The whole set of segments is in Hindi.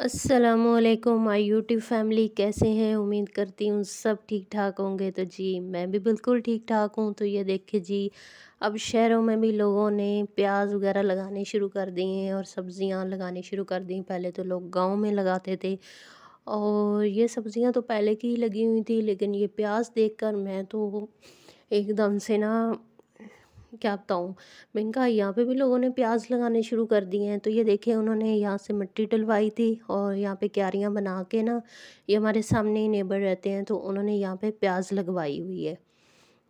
अस्सलामुअलैकुम माय यूट्यूब फैमिली, कैसे हैं? उम्मीद करती हूँ सब ठीक ठाक होंगे। तो जी मैं भी बिल्कुल ठीक ठाक हूँ। तो ये देखिए जी, अब शहरों में भी लोगों ने प्याज वगैरह लगाने शुरू कर दिए हैं और सब्जियां लगानी शुरू कर दी। पहले तो लोग गांव में लगाते थे और ये सब्जियां तो पहले की ही लगी हुई थी, लेकिन ये प्याज देखकर मैं तो एकदम से ना, क्या बताऊँ, मैंने कहा यहाँ पे भी लोगों ने प्याज लगाने शुरू कर दिए हैं। तो ये देखिए, उन्होंने यहाँ से मिट्टी डलवाई थी और यहाँ पे क्यारियाँ बना के ना, ये हमारे सामने ही नेबर रहते हैं, तो उन्होंने यहाँ पे प्याज लगवाई हुई है।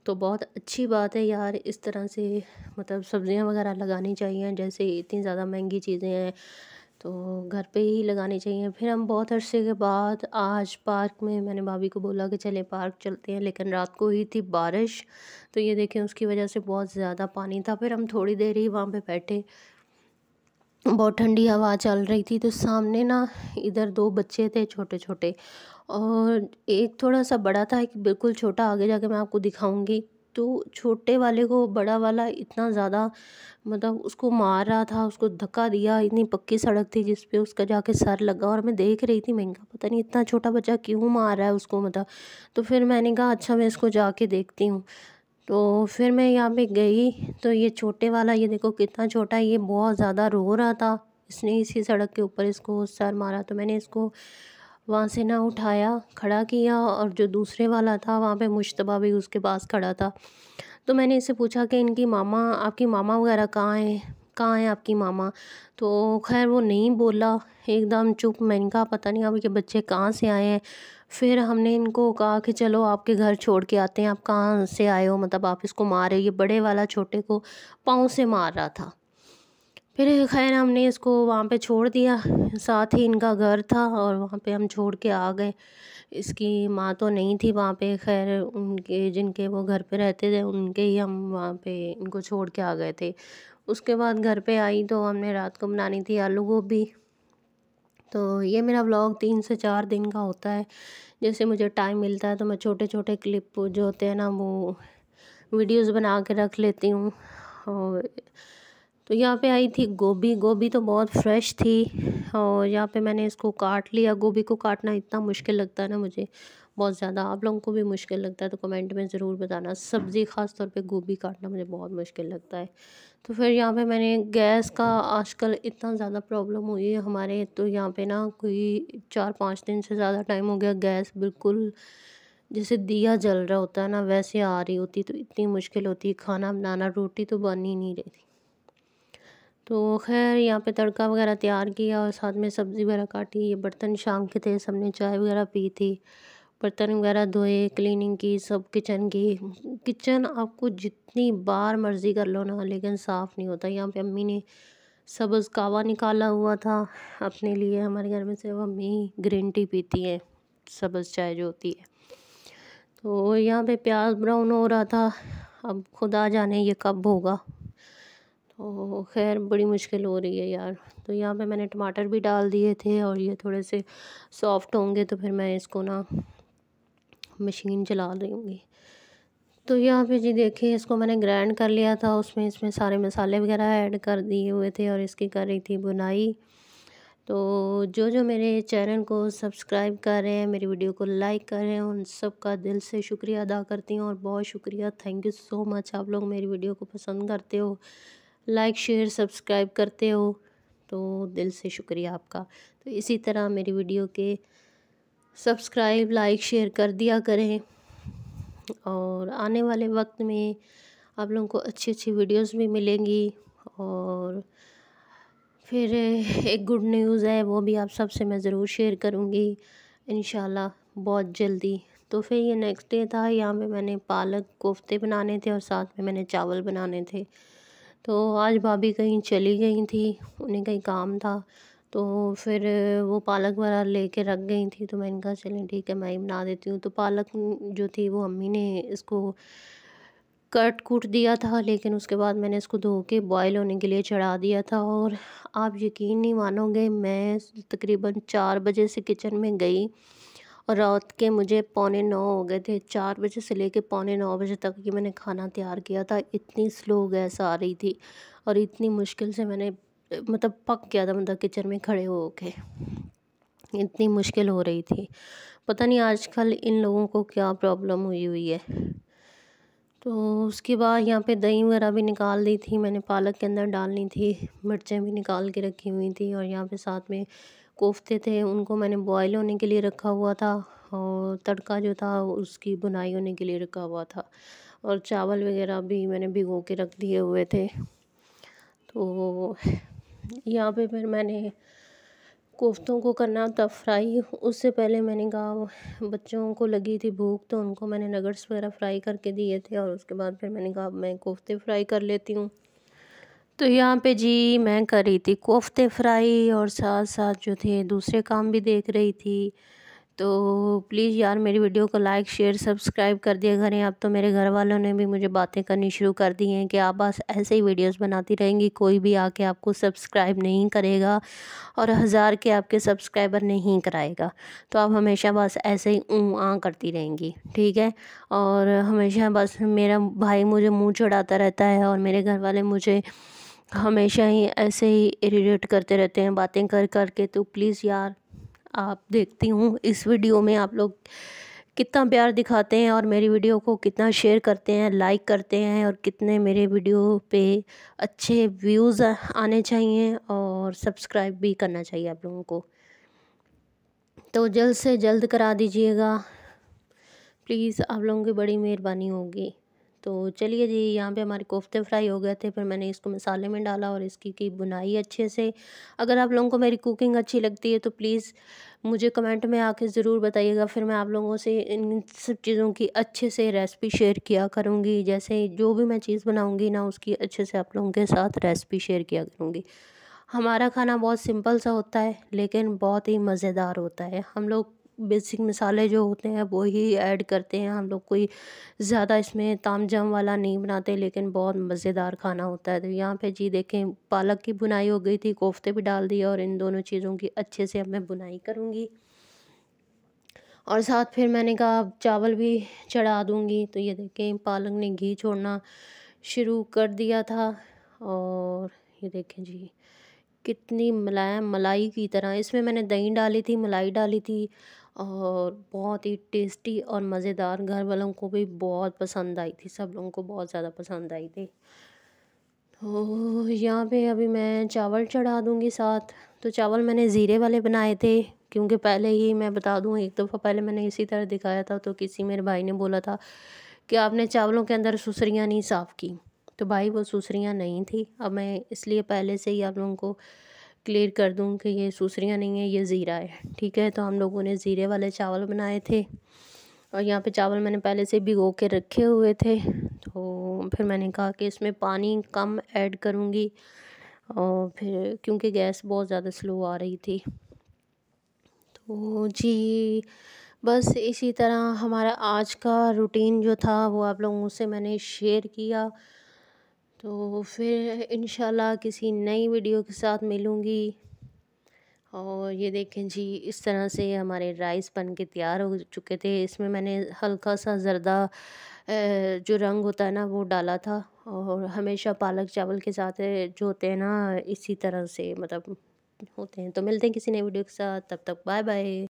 तो बहुत अच्छी बात है यार, इस तरह से मतलब सब्जियां वगैरह लगानी चाहिए। जैसे इतनी ज़्यादा महंगी चीज़ें हैं तो घर पे ही लगानी चाहिए। फिर हम बहुत अरसे के बाद आज पार्क में, मैंने भाभी को बोला कि चले पार्क चलते हैं, लेकिन रात को ही थी बारिश। तो ये देखें, उसकी वजह से बहुत ज़्यादा पानी था। फिर हम थोड़ी देर ही वहाँ पे बैठे, बहुत ठंडी हवा चल रही थी। तो सामने ना, इधर दो बच्चे थे छोटे छोटे, और एक थोड़ा सा बड़ा था, एक बिल्कुल छोटा, आगे जाके मैं आपको दिखाऊंगी। तो छोटे वाले को बड़ा वाला इतना ज़्यादा मतलब उसको मार रहा था, उसको धक्का दिया। इतनी पक्की सड़क थी जिस पे उसका जाके सर लगा, और मैं देख रही थी, मैंने कहा पता नहीं इतना छोटा बच्चा क्यों मार रहा है उसको, मतलब। तो फिर मैंने कहा अच्छा, मैं इसको जाके देखती हूँ। तो फिर मैं यहाँ पे गई, तो ये छोटे वाला, ये देखो कितना छोटा है, ये बहुत ज़्यादा रो रहा था। इसने इसी सड़क के ऊपर इसको सर मारा। तो मैंने इसको वहाँ से ना उठाया, खड़ा किया, और जो दूसरे वाला था वहाँ पे मुश्तबा भी उसके पास खड़ा था। तो मैंने इससे पूछा कि इनकी मामा, आपकी मामा वगैरह कहाँ है, कहाँ है आपकी मामा? तो खैर वो नहीं बोला, एकदम चुप। मैंने कहा पता नहीं अब ये बच्चे कहाँ से आए हैं। फिर हमने इनको कहा कि चलो आपके घर छोड़ के आते हैं, आप कहाँ से आए हो, मतलब आप इसको मारे। ये बड़े वाला छोटे को पाँव से मार रहा था। फिर खैर हमने इसको वहाँ पे छोड़ दिया, साथ ही इनका घर था और वहाँ पे हम छोड़ के आ गए। इसकी माँ तो नहीं थी वहाँ पे, खैर उनके जिनके वो घर पे रहते थे उनके ही हम वहाँ पे इनको छोड़ के आ गए थे। उसके बाद घर पे आई तो हमने रात को बनानी थी आलू गोभी। तो ये मेरा व्लॉग 3 से 4 दिन का होता है। जैसे मुझे टाइम मिलता है तो मैं छोटे छोटे क्लिप जो होते हैं ना, वो वीडियोस बना के रख लेती हूँ। और तो यहाँ पे आई थी गोभी, गोभी तो बहुत फ्रेश थी। और यहाँ पे मैंने इसको काट लिया। गोभी को काटना इतना मुश्किल लगता है ना मुझे, बहुत ज़्यादा। आप लोगों को भी मुश्किल लगता है तो कमेंट में ज़रूर बताना। सब्ज़ी ख़ास तौर पे गोभी काटना मुझे बहुत मुश्किल लगता है। तो फिर यहाँ पे मैंने गैस का, आजकल इतना ज़्यादा प्रॉब्लम हुई है हमारे, तो यहाँ पे ना कोई 4-5 दिन से ज़्यादा टाइम हो गया, गैस बिल्कुल जैसे दिया जल रहा होता है ना वैसे आ रही होती। तो इतनी मुश्किल होती है खाना बनाना, रोटी तो बन ही नहीं रही थी। तो खैर यहाँ पे तड़का वगैरह तैयार किया और साथ में सब्ज़ी वगैरह काटी। ये बर्तन शाम के थे, सबने चाय वगैरह पी थी, बर्तन वगैरह धोए, क्लीनिंग की सब किचन की। किचन आपको जितनी बार मर्ज़ी कर लो ना, लेकिन साफ़ नहीं होता। यहाँ पे अम्मी ने सब्ज़ कावा निकाला हुआ था अपने लिए। हमारे घर में सिर्फ अम्मी ग्रीन टी पीती है, सब्ज़ चाय जो होती है। तो यहाँ पे प्याज ब्राउन हो रहा था, अब खुदा जाने ये कब होगा। तो खैर बड़ी मुश्किल हो रही है यार। तो यहाँ पे मैंने टमाटर भी डाल दिए थे और ये थोड़े से सॉफ्ट होंगे तो फिर मैं इसको ना मशीन चला दूँगी। तो यहाँ पे जी देखिए, इसको मैंने ग्राइंड कर लिया था, उसमें इसमें सारे मसाले वगैरह ऐड कर दिए हुए थे और इसकी कर रही थी बुनाई। तो जो जो मेरे चैनल को सब्सक्राइब कर रहे हैं, मेरी वीडियो को लाइक कर रहे हैं, उन सब का दिल से शुक्रिया अदा करती हूँ। और बहुत शुक्रिया, थैंक यू सो मच। आप लोग मेरी वीडियो को पसंद करते हो, लाइक शेयर सब्सक्राइब करते हो, तो दिल से शुक्रिया आपका। तो इसी तरह मेरी वीडियो के सब्सक्राइब लाइक शेयर कर दिया करें, और आने वाले वक्त में आप लोगों को अच्छी अच्छी वीडियोस भी मिलेंगी। और फिर एक गुड न्यूज़ है, वो भी आप सबसे मैं ज़रूर शेयर करूँगी इंशाल्लाह बहुत जल्दी। तो फिर ये नेक्स्ट डे था, यहाँ पे मैंने पालक कोफ्ते बनाने थे और साथ में मैंने चावल बनाने थे। तो आज भाभी कहीं चली गई थी, उन्हें कहीं काम था। तो फिर वो पालक वगैरह लेके रख गई थी, तो मैंने कहा चलें ठीक है, मैं ही बना देती हूँ। तो पालक जो थी वो अम्मी ने इसको कट कूट दिया था, लेकिन उसके बाद मैंने इसको धो के बॉयल होने के लिए चढ़ा दिया था। और आप यकीन नहीं मानोगे, मैं तकरीबन 4 बजे से किचन में गई और रात के मुझे पौने 9 हो गए थे। 4 बजे से लेके पौने 9 बजे तक ये मैंने खाना तैयार किया था। इतनी स्लो गैस आ रही थी और इतनी मुश्किल से मैंने मतलब पक गया था, मतलब किचन में खड़े हो के। इतनी मुश्किल हो रही थी। पता नहीं आजकल इन लोगों को क्या प्रॉब्लम हुई हुई है। तो उसके बाद यहाँ पे दही वगैरह भी निकाल दी थी मैंने, पालक के अंदर डालनी थी, मिर्चें भी निकाल के रखी हुई थी, और यहाँ पे साथ में कोफ्ते थे, उनको मैंने बॉयल होने के लिए रखा हुआ था, और तड़का जो था उसकी बुनाई होने के लिए रखा हुआ था, और चावल वगैरह भी मैंने भिगो के रख दिए हुए थे। तो यहाँ पे फिर मैंने कोफ्तों को करना था फ्राई। उससे पहले मैंने कहा बच्चों को लगी थी भूख, तो उनको मैंने नगेट्स वगैरह फ्राई करके दिए थे, और उसके बाद फिर मैंने कहा मैं कोफ्ते फ्राई कर लेती हूँ। तो यहाँ पे जी मैं कर रही थी कोफ्ते फ्राई, और साथ साथ जो थे दूसरे काम भी देख रही थी। तो प्लीज़ यार मेरी वीडियो को लाइक शेयर सब्सक्राइब कर दिया करें। अब तो मेरे घर वालों ने भी मुझे बातें करनी शुरू कर दी हैं कि आप बस ऐसे ही वीडियोस बनाती रहेंगी, कोई भी आके आपको सब्सक्राइब नहीं करेगा और 1000 के आपके सब्सक्राइबर नहीं कराएगा। तो आप हमेशा बस ऐसे ही आ करती रहेंगी, ठीक है। और हमेशा बस मेरा भाई मुझे मुँह चढ़ाता रहता है, और मेरे घर वाले मुझे हमेशा ही ऐसे ही इरिटेट करते रहते हैं बातें कर कर के। तो प्लीज़ यार आप देखती हूँ इस वीडियो में आप लोग कितना प्यार दिखाते हैं, और मेरी वीडियो को कितना शेयर करते हैं, लाइक करते हैं, और कितने मेरे वीडियो पे अच्छे व्यूज़ आने चाहिए, और सब्सक्राइब भी करना चाहिए आप लोगों को। तो जल्द से जल्द करा दीजिएगा प्लीज़, आप लोगों की बड़ी मेहरबानी होगी। तो चलिए जी, यहाँ पे हमारे कोफ्ते फ्राई हो गए थे, फिर मैंने इसको मसाले में डाला और इसकी की बुनाई अच्छे से। अगर आप लोगों को मेरी कुकिंग अच्छी लगती है तो प्लीज़ मुझे कमेंट में आके ज़रूर बताइएगा, फिर मैं आप लोगों से इन सब चीज़ों की अच्छे से रेसिपी शेयर किया करूँगी। जैसे जो भी मैं चीज़ बनाऊँगी ना, उसकी अच्छे से आप लोगों के साथ रेसिपी शेयर किया करूँगी। हमारा खाना बहुत सिंपल सा होता है, लेकिन बहुत ही मज़ेदार होता है। हम लोग बेसिक मसाले जो होते हैं वो ही ऐड करते हैं, हम लोग कोई ज़्यादा इसमें तामझाम वाला नहीं बनाते, लेकिन बहुत मज़ेदार खाना होता है। तो यहाँ पे जी देखें पालक की बुनाई हो गई थी, कोफ्ते भी डाल दिए, और इन दोनों चीज़ों की अच्छे से अब मैं बुनाई करूँगी। और साथ फिर मैंने कहा अब चावल भी चढ़ा दूँगी। तो ये देखें पालक ने घी छोड़ना शुरू कर दिया था, और ये देखें जी कितनी मुलायम मलाई की तरह। इसमें मैंने दही डाली थी, मलाई डाली थी, और बहुत ही टेस्टी और मज़ेदार, घर वालों को भी बहुत पसंद आई थी, सब लोगों को बहुत ज़्यादा पसंद आई थी। तो यहाँ पे अभी मैं चावल चढ़ा दूँगी साथ। तो चावल मैंने ज़ीरे वाले बनाए थे, क्योंकि पहले ही मैं बता दूँ एक दफ़ा पहले मैंने इसी तरह दिखाया था, तो किसी मेरे भाई ने बोला था कि आपने चावलों के अंदर सुसरियाँ नहीं साफ़ की। तो भाई वो सुसरियाँ नहीं थी। अब मैं इसलिए पहले से ही आप लोगों को क्लियर कर दूँ कि ये सुसरियाँ नहीं है, ये ज़ीरा है, ठीक है। तो हम लोगों ने ज़ीरे वाले चावल बनाए थे, और यहाँ पे चावल मैंने पहले से भिगो के रखे हुए थे। तो फिर मैंने कहा कि इसमें पानी कम ऐड करूँगी, और फिर क्योंकि गैस बहुत ज़्यादा स्लो आ रही थी। तो जी बस इसी तरह हमारा आज का रूटीन जो था वो आप लोगों से मैंने शेयर किया। तो फिर इंशाल्लाह किसी नई वीडियो के साथ मिलूँगी। और ये देखें जी इस तरह से हमारे राइस बन के तैयार हो चुके थे। इसमें मैंने हल्का सा ज़र्दा जो रंग होता है ना वो डाला था, और हमेशा पालक चावल के साथ जो होते हैं ना इसी तरह से मतलब होते हैं। तो मिलते हैं किसी नई वीडियो के साथ, तब तक बाय बाय।